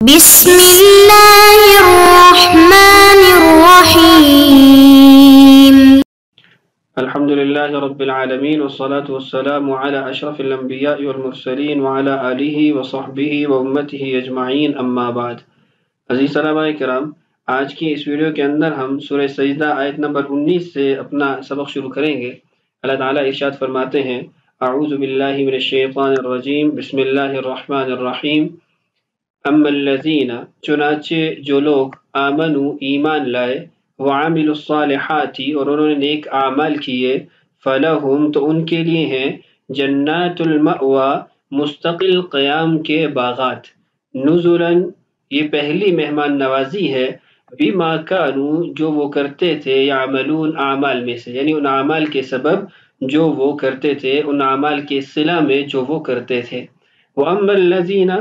بسم اللہ الرحمن الرحیم الحمدللہ رب العالمین والصلاة والسلام علی اشرف الانبیاء والمرسلین وعلی آلہ وصحبہ وامتہ اجمعین اما بعد۔ عزیز طلباء کرام، آج کی اس ویڈیو کے اندر ہم سورہ سجدہ آیت نمبر 19 سے اپنا سبق شروع کریں گے۔ اللہ تعالیٰ ارشاد فرماتے ہیں: اعوذ باللہ من الشیطان الرجیم، بسم اللہ الرحمن الرحیم۔ اما الذین، چنانچہ جو لوگ آمنوا ایمان لائے، وعملوا الصالحات اور انہوں نے نیک اعمال کیے، فلہم تو ان کے لیے ہیں جنات المأوى مستقل قیام کے باغات، نزلا یہ پہلی مہمان نوازی ہے، بما کانوا جو وہ کرتے تھے، یعملون اعمال میں سے، یعنی ان اعمال کے سبب جو وہ کرتے تھے، ان اعمال کے صلہ میں جو وہ کرتے تھے۔ واما الذین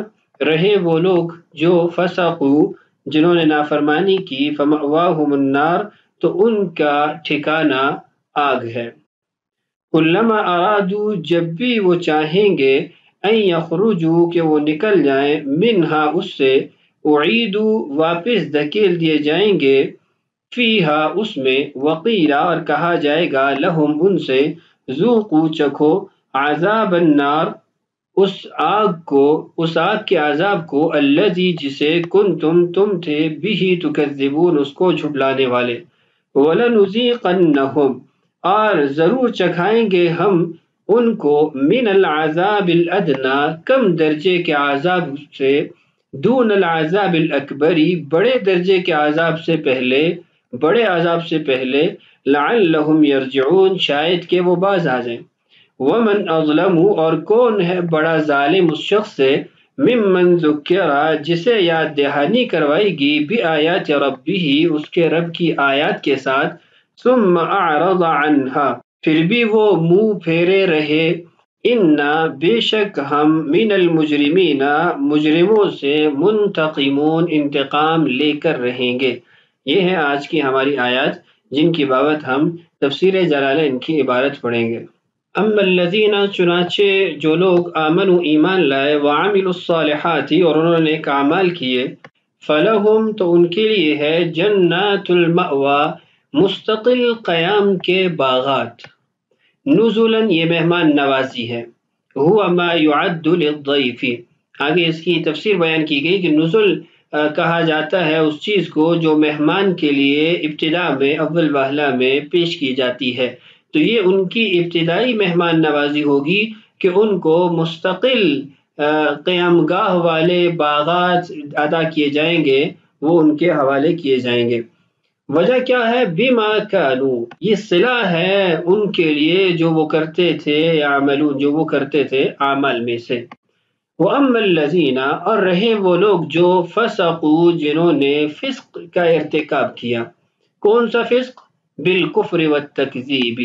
رہے وہ لوگ جو فسقوا جنہوں نے نافرمانی کی، فمأواہم النار تو ان کا ٹھکانہ آگ ہے۔ کلما ارادوا جب بھی وہ چاہیں گے، ان یخرجوا کہ وہ نکل جائیں، منہا اس سے، اعیدوا واپس دھکیل دیے جائیں گے، فیہا اس میں، وقیلا اور کہا جائے گا، لہم ان سے، ذوقوا چکھو، عذاب النار اس آگ کے عذاب کو، الذی جسے کنتم تم تھے، بہ تکذبون اس کو جھٹلانے والے، وَلَنُذِيقَنَّهُمْ اور ضرور چکھائیں گے ہم ان کو، من العذاب الادنی کم درجے کے عذاب سے، دون العذاب الاکبری بڑے درجے کے عذاب سے پہلے، بڑے عذاب سے پہلے، لعلہم یرجعون شاید کہ وہ باز آ جائیں۔ ومن اظلم اور کون ہے بڑا ظالم اس شخص سے، ممن ذکر جسے یاد دہانی کروائی گی، بآیات ربہ اس کے رب کی آیات کے ساتھ، ثم اعرض عنہا پھر بھی وہ منہ پھیرے رہے، انا بے شک ہم، من المجرمین مجرموں سے، منتقمون انتقام لے کر رہیں گے۔ یہ ہے آج کی ہماری آیات جن کی بابت ہم تفسیر جلالین کی عبارت پڑھیں گے۔ اما الذین چنانچہ جو لوگ آمنوا ایمان لائے، وعملوا الصالحات اور انہوں نے نیک اعمال کیے، فلہم تو ان کے لیے ہے جنات المأوى مستقل قیام کے باغات، نزلا یہ مہمان نوازی ہے، هو ما يعد للضیف آگے اس کی تفسیر بیان کی گئی کہ نزل کہا جاتا ہے اس چیز کو جو مہمان کے لیے ابتدا میں، اول وہلہ میں پیش کی جاتی ہے، تو یہ ان کی ابتدائی مہمان نوازی ہوگی کہ ان کو مستقل قیام گاہ والے باغات ادا کیے جائیں گے، وہ ان کے حوالے کیے جائیں گے۔ وجہ کیا ہے؟ بما کانوا یہ صلہ ہے ان کے لیے جو وہ کرتے تھے، یعملون جو وہ کرتے تھے اعمال میں سے۔ وَأَمَّا الَّذِينَ اور رہے وہ لوگ جو فسقوا جنہوں نے فسق کا ارتکاب کیا۔ کون سا فسق؟ بالکفر والتکذیب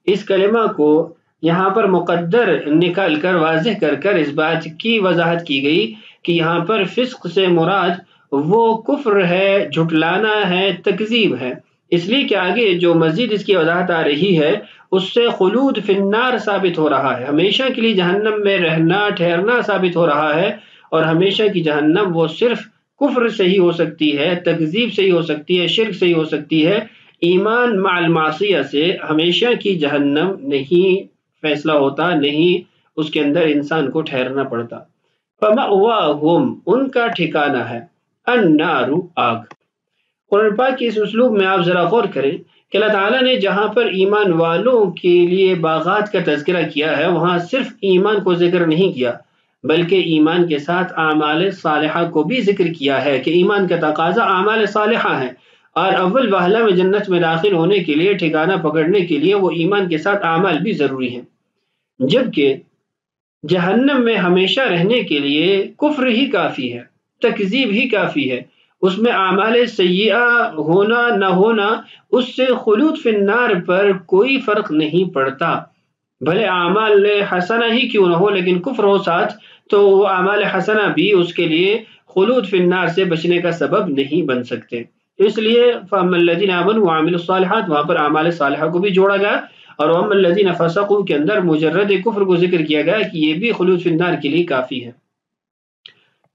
اس کلمہ کو یہاں پر مقدر نکال کر واضح کر کر اس بات کی وضاحت کی گئی کہ یہاں پر فسق سے مراد وہ کفر ہے، جھٹلانا ہے، تکذیب ہے، اس لیے کہ آگے جو مزید اس کی وضاحت آ رہی ہے اس سے خلود فی النار ثابت ہو رہا ہے، ہمیشہ کے لیے جہنم میں رہنا، ٹھہرنا ثابت ہو رہا ہے، اور ہمیشہ کی جہنم وہ صرف کفر سے ہی ہو سکتی ہے، تکذیب سے ہی ہو سکتی ہے، شرک سے ہی ہو سکتی ہے، ایمان مع المعصیہ سے ہمیشہ کی جہنم نہیں فیصلہ ہوتا، نہیں اس کے اندر انسان کو ٹھہرنا پڑتا۔ فمأواہم ان کا ٹھکانہ ہے، النار آگ۔ قرآن پاک کی اس اسلوب میں آپ ذرا غور کریں کہ اللہ تعالیٰ نے جہاں پر ایمان والوں کے لیے باغات کا تذکرہ کیا ہے، وہاں صرف ایمان کو ذکر نہیں کیا بلکہ ایمان کے ساتھ اعمال صالحہ کو بھی ذکر کیا ہے کہ ایمان کا تقاضا اعمال صالحہ ہے، اور اول وہلہ میں جنت میں داخل ہونے کے لیے، ٹھکانہ پکڑنے کے لیے وہ ایمان کے ساتھ اعمال بھی ضروری ہیں، جبکہ جہنم میں ہمیشہ رہنے کے لیے کفر ہی کافی ہے، تکذیب ہی کافی ہے، اس میں اعمال سیئہ ہونا نہ ہونا اس سے خلود فی النار پر کوئی فرق نہیں پڑتا، بھلے اعمال حسنہ ہی کیوں نہ ہو لیکن کفر ہو ساتھ تو وہ اعمال حسنہ بھی اس کے لیے خلود فی النار سے بچنے کا سبب نہیں بن سکتے۔ اس لیے فَأَمَّا الَّذِينَ آمَنُوا وَعَمِلُوا الصَّالِحَاتِ وہاں پر اعمال صالحہ کو بھی جوڑا گیا، اور وَأَمَّا الَّذِينَ فَسَقُوا کے اندر مجرد کفر کو ذکر کیا گیا کہ یہ بھی خلود فی النار کے لیے کافی ہے۔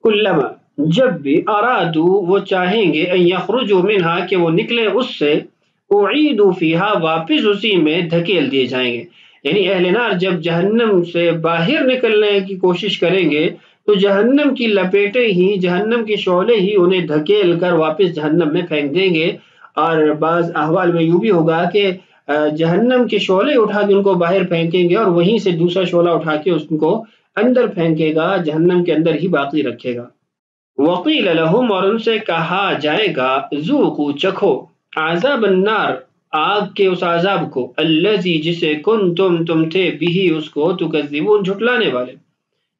کلما جب بھی ارادو وہ چاہیں گے ان یخرجوا منہا کہ وہ نکلے اس سے، اعیدوا فیہا واپس اسی میں دھکیل دیے جائیں گے. یعنی اہل نار جب جہنم سے باہر نکلنے کی کوشش کریں گے تو جہنم کی لپیٹیں ہی، جہنم کے شعلے ہی انہیں دھکیل کر واپس جہنم میں پھینک دیں گے. اور بعض احوال میں یوں بھی ہوگا کہ جہنم کے شعلے اٹھا کے ان کو باہر پھینکیں گے اور وہیں سے دوسرا شعلہ اٹھا کے اس کو اندر پھینکے گا، جہنم کے اندر ہی باقی رکھے گا. وقیل لہم اور ان سے کہا جائے گا ذوقوا چکھو عذاب النار آگ کے اس عذاب کو، الذی جسے کنتم تم تھے بھی اس کو تکذبون جھٹلانے والے،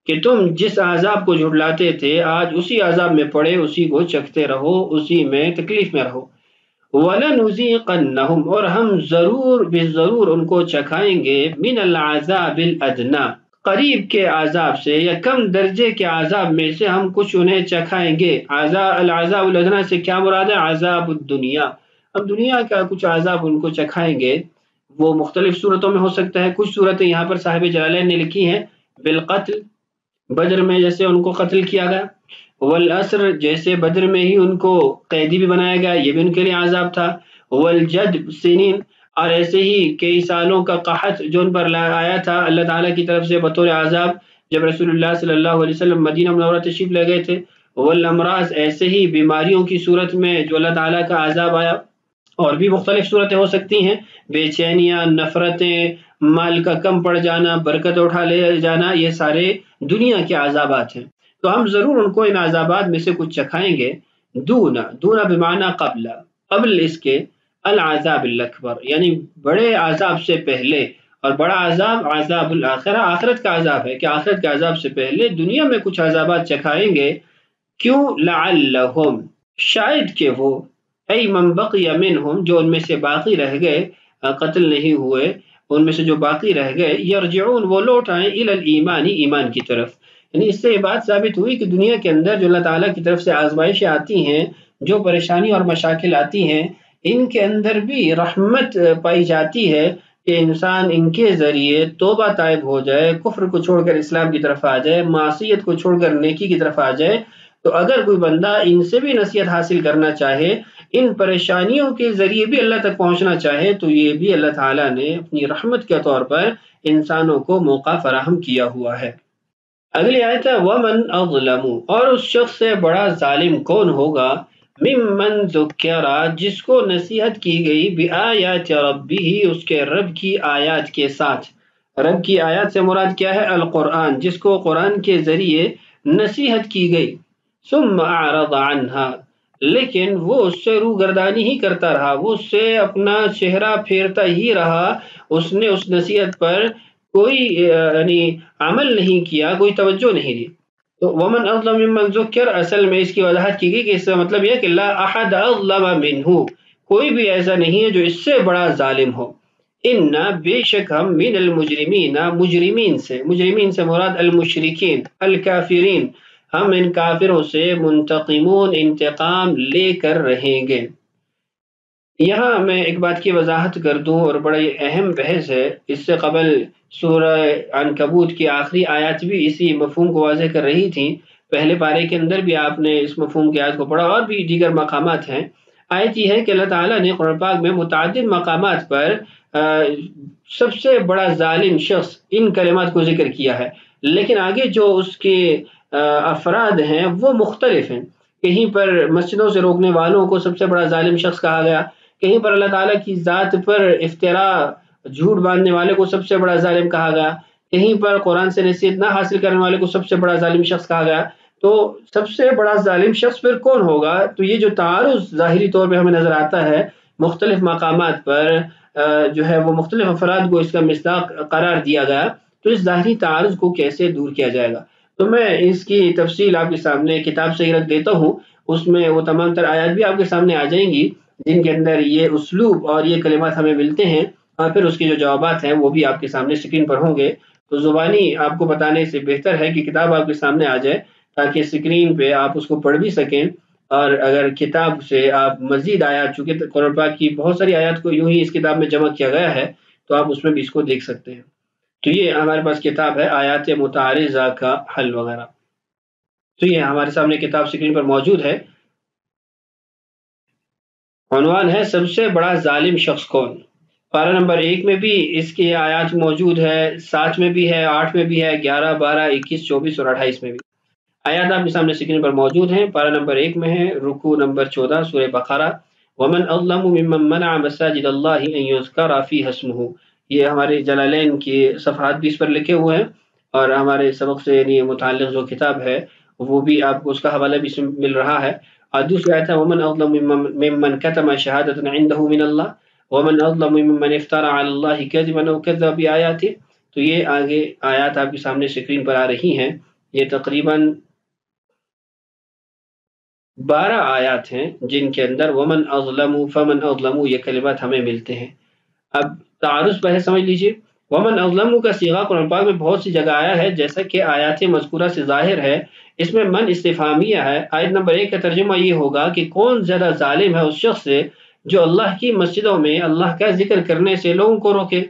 کہ تم جس عذاب کو جھٹلاتے تھے آج اسی عذاب میں پڑے، اسی کو چکھتے رہو، اسی میں تکلیف میں رہو. وَلَنُذِيقَنَّهُمْ اور ہم ضرور بالضرور ان کو چکھائیں گے من العذاب الادنا قریب کے عذاب سے یا کم درجے کے عذاب میں سے ہم کچھ انہیں چکھائیں گے. العذاب الادنا سے کیا مراد ہے؟ عذاب الدنیا. ہم دنیا کا کچھ عذاب ان کو چکھائیں گے. وہ مختلف صورتوں میں ہو سکتا ہے. کچھ صورتیں یہاں پر صاحب جلالین نے لکھی ہیں بالقتل، بدر میں جیسے ان کو قتل کیا گیا، والاسر جیسے بدر میں ہی ان کو قیدی بھی بنایا گیا، یہ بھی ان کے لیے عذاب تھا، والجد سنین اور ایسے ہی کئی سالوں کا قحط جو ان پر آیا تھا اللہ تعالیٰ کی طرف سے بطور عذاب جب رسول اللہ صلی اللہ علیہ وسلم مدینہ منورہ تشریف لے گئے تھے، والامراض ایسے ہی بیماریوں کی صورت میں جو اللہ تعالیٰ کا عذاب آیا. اور بھی مختلف صورتیں ہو سکتی ہیں، بے چینیاں، نفرتیں، مال کا کم پڑ جانا، برکت اٹھا لے جانا، یہ سارے دنیا کے عذابات ہیں. تو ہم ضرور ان کو ان عذابات میں سے کچھ چکھائیں گے. دونا بمعنی قبل اس کے العذاب الاکبر یعنی بڑے عذاب سے پہلے. اور بڑا عذاب عذاب الاخرہ آخرت کا عذاب ہے کہ آخرت کے عذاب سے پہلے دنیا میں کچھ عذابات چکھائیں گے. کیوں؟ لعلہم شاید کہ وہ، ای من بقی منہم جو ان میں سے باقی رہ گئے، قتل نہیں ہوئے، ان میں سے جو باقی رہ گئے، یرجعون وہ لوٹ آئیں الی الایمان ایمان کی طرف. یعنی اس سے یہ بات ثابت ہوئی کہ دنیا کے اندر جو اللہ تعالیٰ کی طرف سے آزمائشیں آتی ہیں، جو پریشانی اور مشاکل آتی ہیں، ان کے اندر بھی رحمت پائی جاتی ہے کہ انسان ان کے ذریعے توبہ طائب ہو جائے، کفر کو چھوڑ کر اسلام کی طرف آ جائے، معصیت کو چھوڑ کر نیکی کی طرف آ جائے. تو اگر کوئی بندہ ان سے بھی نصیحت حاصل کرنا چاہے، ان پریشانیوں کے ذریعے بھی اللہ تک پہنچنا چاہے، تو یہ بھی اللہ تعالیٰ نے اپنی رحمت کے طور پر انسانوں کو موقع فراہم کیا ہوا ہے. اگلی آیت ہے وَمَنْ أَظْلَمُ اور اس شخص سے بڑا ظالم کون ہوگا، ممن ذکر جس کو نصیحت کی گئی بآیات ربہ اس کے رب کی آیات کے ساتھ. رب کی آیات سے مراد کیا ہے؟ القرآن، جس کو قرآن کے ذریعے نصیحت کی گئی. ثم اعرض عنها لیکن وہ اس سے روگردانی ہی کرتا رہا، وہ اس سے اپنا چہرہ پھیرتا ہی رہا، اس نے اس نصیحت پر کوئی یعنی عمل نہیں کیا، کوئی توجہ نہیں دی. تو ومن اظلم ممن ذکر اصل میں اس کی وضاحت کی گئی کہ اس کا مطلب یہ کہ لا احد اظلم منہ کوئی بھی ایسا نہیں ہے جو اس سے بڑا ظالم ہو. ان بے شک ہم من المجرمین مجرمین سے مراد المشرکین الکافرین، ہم ان کافروں سے منتقمون انتقام لے کر رہیں گے. یہاں میں ایک بات کی وضاحت کر دوں اور بڑی اہم بحث ہے. اس سے قبل سورہ عنکبوت کی آخری آیات بھی اسی مفہوم کو واضح کر رہی تھیں. پہلے پارے کے اندر بھی آپ نے اس مفہوم کی آیت کو پڑھا، اور بھی دیگر مقامات ہیں. آیت یہ ہے کہ اللہ تعالیٰ نے قرآن پاک میں متعدد مقامات پر سب سے بڑا ظالم شخص ان کلمات کو ذکر کیا ہے، لیکن آگے جو اس کے افراد ہیں وہ مختلف ہیں. کہیں پر مسجدوں سے روکنے والوں کو سب سے بڑا ظالم شخص کہا گیا، کہیں پر اللہ تعالیٰ کی ذات پر افتراء جھوٹ باندھنے والے کو سب سے بڑا ظالم کہا گیا، کہیں پر قرآن سے نصیحت نہ حاصل کرنے والے کو سب سے بڑا ظالم شخص کہا گیا. تو سب سے بڑا ظالم شخص پھر کون ہوگا؟ تو یہ جو تعارض ظاہری طور پہ ہمیں نظر آتا ہے مختلف مقامات پر جو ہے وہ مختلف افراد کو اس کا مصداق قرار دیا گیا، تو اس ظاہری تعارض کو کیسے دور کیا جائے گا؟ تو میں اس کی تفصیل آپ کے سامنے کتاب سے ہی رکھ دیتا ہوں. اس میں وہ تمام تر آیات بھی آپ کے سامنے آ جائیں گی جن کے اندر یہ اسلوب اور یہ کلمات ہمیں ملتے ہیں، اور پھر اس کے جو جوابات ہیں وہ بھی آپ کے سامنے اسکرین پر ہوں گے. تو زبانی آپ کو بتانے سے بہتر ہے کہ کتاب آپ کے سامنے آ جائے تاکہ اسکرین پہ آپ اس کو پڑھ بھی سکیں. اور اگر کتاب سے آپ مزید آیات، چونکہ قرآن پاک کی بہت ساری آیات کو یوں ہی اس کتاب میں جمع کیا گیا ہے، تو آپ اس میں بھی اس کو دیکھ سکتے ہیں. تو یہ ہمارے پاس کتاب ہے آیات متعارضہ کا حل وغیرہ. تو یہ ہمارے سامنے کتاب اسکرین پر موجود ہے، عنوان ہے سب سے بڑا ظالم شخص کون۔ پارہ نمبر 1 میں بھی اس کی آیات موجود ہے، 7 میں بھی ہے، 8 میں بھی ہے، 11، 12، 21، 24 اور 28 میں بھی آیات آپ کے سامنے اسکرین پر موجود ہیں۔ پارہ نمبر 1 میں ہے رکوع نمبر 14 سورہ بقرہ، وَمَنْ أَظْلَمُ مِمَّنْ مَنَعَ مَسَاجِدَ اللَّهِ أَنْ يُذْكَرَ فِيهَا اسْمُهُ۔ یہ ہمارے جلالین کی صفحات بھی اس پر لکھے ہوئے ہیں، اور ہمارے سبق سے یعنی متعلق جو کتاب ہے وہ بھی آپ کو اس کا حوالہ بھی مل رہا ہے۔ اور دوسری آیت ہے وَمَنْ أَظْلَمُ مِمَّنْ كَتَمَ شَهَادَةً عِنْدَهُ مِنَ اللَّهِ وَمَنْ أَظْلَمُ مِمَّنْ افْتَرَى عَلَى اللَّهِ كَذِبًا أَوْ كَذَّبَ بِآيَاتِهِ۔ تو یہ آگے آیات آپ کے سامنے اسکرین پر آ رہی ہیں، یہ تقریباً 12 آیات ہیں جن کے اندر ومن اظلم فمن اظلم یہ کلمات ہمیں ملتے ہیں۔ اب تعارض پہلے سمجھ لیجئے، ومن اظلم کا صیغہ قرآن پاک میں بہت سی جگہ آیا ہے، جیسا کہ آیات مذکورہ سے ظاہر ہے، اس میں من استفہامیہ ہے۔ آیت نمبر 1 کا ترجمہ یہ ہوگا کہ کون زیادہ ظالم ہے اس شخص سے جو اللہ کی مسجدوں میں اللہ کا ذکر کرنے سے لوگوں کو روکے،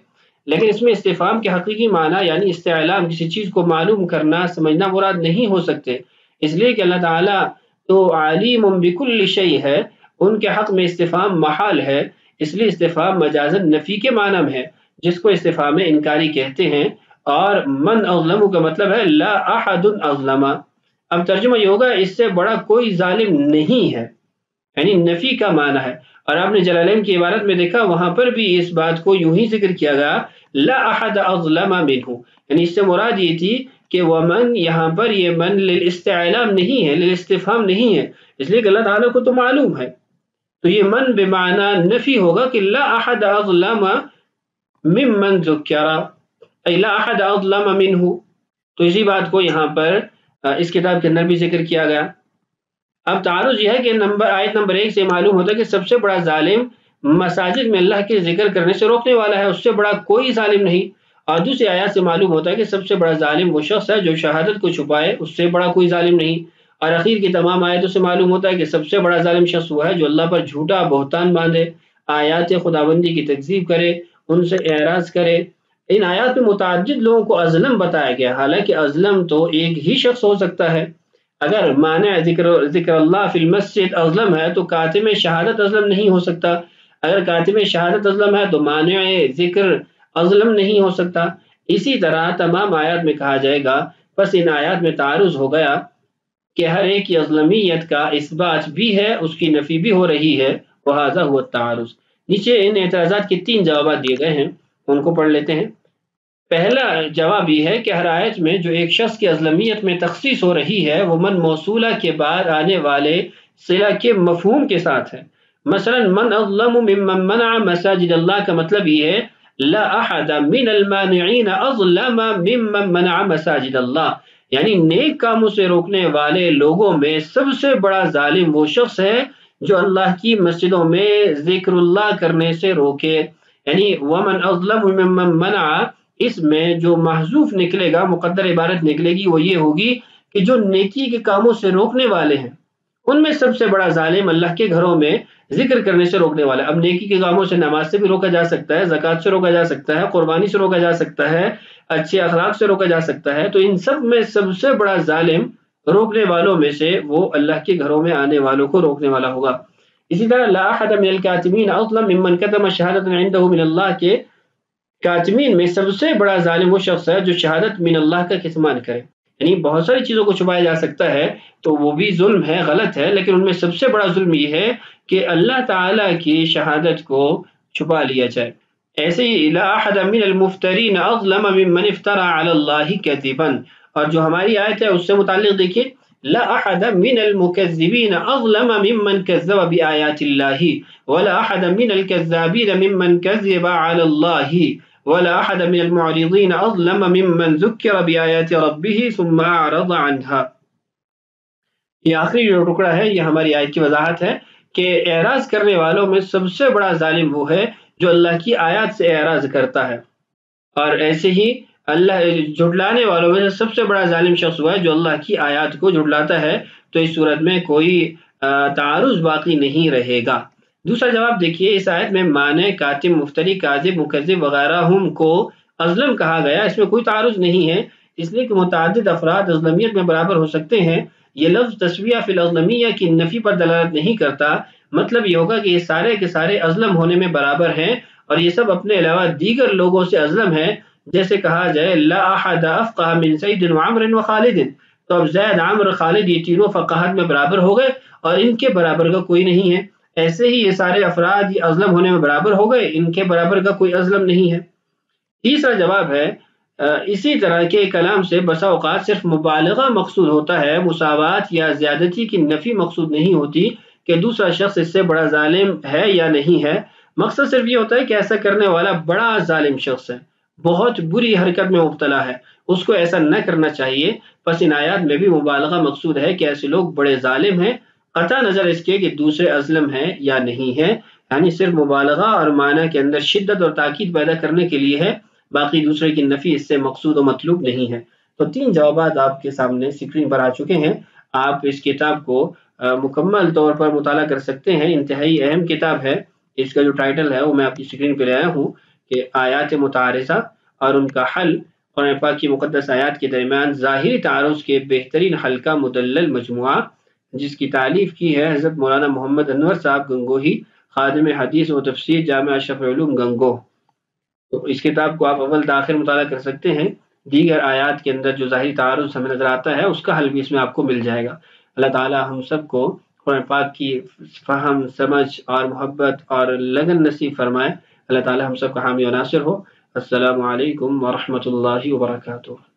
لیکن اس میں استفہام کے حقیقی معنی یعنی استعلام، کسی چیز کو معلوم کرنا سمجھنا مراد نہیں ہو سکتے، اس لیے کہ اللہ تعالیٰ تو علیم بکل شیء ہے، ان کے حق میں استفہام محال ہے، اس لیے استفہام مجازاً نفی کے معنی میں ہے، جس کو استفہام انکاری کہتے ہیں۔ اور من اظلم کا مطلب ہے لا احد اظلم۔ اب ترجمہ یہ ہوگا اس سے بڑا کوئی ظالم نہیں ہے، یعنی نفی کا معنی ہے۔ اور آپ نے جلالین کی عبارت میں دیکھا وہاں پر بھی اس بات کو یوں ہی ذکر کیا گیا لا احد اظلم منہ، یعنی اس سے مراد یہ تھی کہ ومن یہاں پر یہ من للاستعلام نہیں ہے، للاستفہام نہیں ہے، اس لیے کہ اللہ تعالیٰ کو تو معلوم ہے، تو یہ من بمعنی نفی ہوگا کہ لا احد اظلم ممن ذکر، ای لا احد اظلم منہ۔ تو اسی بات کو یہاں پر اس کتاب کے اندر بھی ذکر کیا گیا۔ اب تعارض یہ ہے کہ آیت نمبر 1 سے معلوم ہوتا ہے کہ سب سے بڑا ظالم مساجد میں اللہ کے ذکر کرنے سے روکنے والا ہے، اس سے بڑا کوئی ظالم نہیں۔ اور دوسری آیات سے معلوم ہوتا ہے کہ سب سے بڑا ظالم وہ شخص ہے جو شہادت کو چھپائے، اس سے بڑا کوئی ظالم نہیں۔ اور اخیر کی تمام آیتوں سے معلوم ہوتا ہے کہ سب سے بڑا ظالم شخص وہ ہے جو اللہ پر جھوٹا بہتان باندھے، آیات خداوندی کی تکذیب کرے، ان سے اعراض کرے۔ ان آیات میں متعدد لوگوں کو ازلم بتایا گیا، حالانکہ ازلم تو ایک ہی شخص ہو سکتا ہے۔ اگر معنی ذکر اللہ فی المسجد ازلم ہے تو کاتم شہادت ازلم نہیں ہو سکتا، اگر کاتم شہادت ازلم ہے تو معنی ذکر ازلم نہیں ہو سکتا۔ اسی طرح تمام آیات میں کہا جائے گا، پس ان آیات میں تعارض ہو گیا کہ ہر ایک کی ازلمیت کا اثبات بھی ہے، اس کی نفی بھی ہو رہی ہے، وہذا ہوا التعارض۔ نیچے ان اعتراضات کے 3 جوابات دیے گئے ہیں، ان کو پڑھ لیتے ہیں۔ پہلا جواب یہ ہے کہ ہر آیت میں جو ایک شخص کی ازلمیت میں تخصیص ہو رہی ہے وہ من موصولہ کے بعد آنے والے صلہ کے مفہوم کے ساتھ ہے۔ مثلا من اظلم ممن منع مساجد اللہ کا مطلب یہ ہے لا احد من المانعین اظلم ممن منع مساجد اللہ، یعنی نیک کاموں سے روکنے والے لوگوں میں سب سے بڑا ظالم وہ شخص ہے جو اللہ کی مسجدوں میں ذکر اللہ کرنے سے روکے۔ یعنی ومن اظلم ممن منع، اس میں جو محذوف نکلے گا، مقدر عبارت نکلے گی، وہ یہ ہوگی کہ جو نیکی کے کاموں سے روکنے والے ہیں ان میں سب سے بڑا ظالم اللہ کے گھروں میں ذکر کرنے سے روکنے والا۔ اب نیکی کے کاموں سے نماز سے بھی روکا جا سکتا ہے، زکوٰۃ سے روکا جا سکتا ہے، قربانی سے روکا جا سکتا ہے، اچھے اخلاق سے روکا جا سکتا ہے، تو ان سب میں سب سے بڑا ظالم روکنے والوں میں سے وہ اللہ کے گھروں میں آنے والوں کو روکنے والا ہوگا۔ اسی طرح لا احد من الکاتمین اظلم ممن کتم شہادۃ عندہ من اللہ کے کاتمین میں سب سے بڑا ظالم وہ شخص ہے جو شہادت من اللہ کا کتمان کرے، یعنی بہت ساری چیزوں کو چھپایا جا سکتا ہے تو وہ بھی ظلم ہے، غلط ہے، لیکن ان میں سب سے بڑا ظلم یہ ہے کہ اللہ تعالیٰ کی شہادت کو چھپا لیا جائے۔ ایسے ہی لا احد من المفترین اظلم ممن افترى علی اللہ کذبا، اور جو ہماری آیت ہے اس سے متعلق دیکھیے لا احد من المکذبین اظلم ممن کذب بآیات اللہ ولا احد من الکذابین ممن کذب علی اللہ ولا احد من المعرضین اظلم ممن ذکر بآیات ربہ ثم اعرض عنها۔ یہ آخری جو ٹکڑا ہے یہ ہماری آیت کی وضاحت ہے کہ اعراض کرنے والوں میں سب سے بڑا ظالم وہ ہے جو اللہ کی آیات سے اعراض کرتا ہے، اور ایسے ہی اللہ جھٹلانے والوں میں سب سے بڑا ظالم شخص ہوا ہے جو اللہ کی آیات کو جھٹلاتا ہے۔ تو اس صورت میں کوئی تعارض باقی نہیں رہے گا۔ دوسرا جواب دیکھیے، اس آیت میں معنی کاتم، مفتری، کاذب، مکذب وغیرہ ہم کو ازلم کہا گیا، اس میں کوئی تعارض نہیں ہے، اس لیے کہ متعدد افراد ازلمیت میں برابر ہو سکتے ہیں، یہ لفظ تسویہ فی الاظلمیہ کی نفی پر دلالت نہیں کرتا، مطلب یہ ہوگا کہ یہ سارے کے سارے ازلم ہونے میں برابر ہیں اور یہ سب اپنے علاوہ دیگر لوگوں سے ازلم ہیں. جیسے کہا جائے لا احد افقہ من زید وعمر وخالد، تو اب زید، عمر، خالد یہ تینوں فقاہت میں برابر ہو گئے اور ان کے برابر کا کوئی نہیں ہے. ایسے ہی یہ سارے افراد یہ ازلم ہونے میں برابر ہو گئے، ان کے برابر کا کوئی ازلم نہیں ہے. تیسرا جواب ہے اسی طرح کے کلام سے بسا اوقات صرف مبالغہ مقصود ہوتا ہے، مساوات یا زیادتی کی نفی مقصود نہیں ہوتی کہ دوسرا شخص اس سے بڑا ظالم ہے یا نہیں ہے. مقصد صرف یہ ہوتا ہے کہ ایسا کرنے والا بڑا ظالم شخص ہے، بہت بری حرکت میں مبتلا ہے، اس کو ایسا نہ کرنا چاہیے. پس ان آیات میں بھی مبالغہ مقصود ہے کہ ایسے لوگ بڑے ظالم ہیں، قطع نظر اس کے کہ دوسرے ازلم ہیں یا نہیں ہیں. یعنی صرف مبالغہ اور معنی کے اندر شدت اور تاکید پیدا کرنے کے لیے ہے، باقی دوسرے کی نفی اس سے مقصود و مطلوب نہیں ہے. تو 3 جوابات آپ کے سامنے اسکرین پر آ چکے ہیں. آپ اس کتاب کو مکمل طور پر مطالعہ کر سکتے ہیں. انتہائی اہم کتاب ہے. اس کا جو ٹائٹل ہے وہ میں آپ کی اسکرین پہ لے آیا ہوں کہ آیات متعارضہ اور ان کا حل، قرآن پاک کی مقدس آیات کے درمیان ظاہری تعارض کے بہترین حل کا مدلل مجموعہ، جس کی تالیف کی ہے حضرت مولانا محمد انور صاحب گنگوہی، خادم حدیث و تفسیر، جامعہ اشرف العلوم گنگوہ. تو اس کتاب کو آپ اول تاخیر مطالعہ کر سکتے ہیں. دیگر آیات کے اندر جو ظاہری تعارض ہمیں نظر آتا ہے اس کا حل بھی اس میں آپ کو مل جائے گا. اللہ تعالی ہم سب کو قرآن پاک کی فہم، سمجھ اور محبت اور لگن نصیب فرمائے. اللہ تعالی ہم سب کا حامی و ناصر ہو. السلام علیکم ورحمۃ اللہ وبرکاتہ.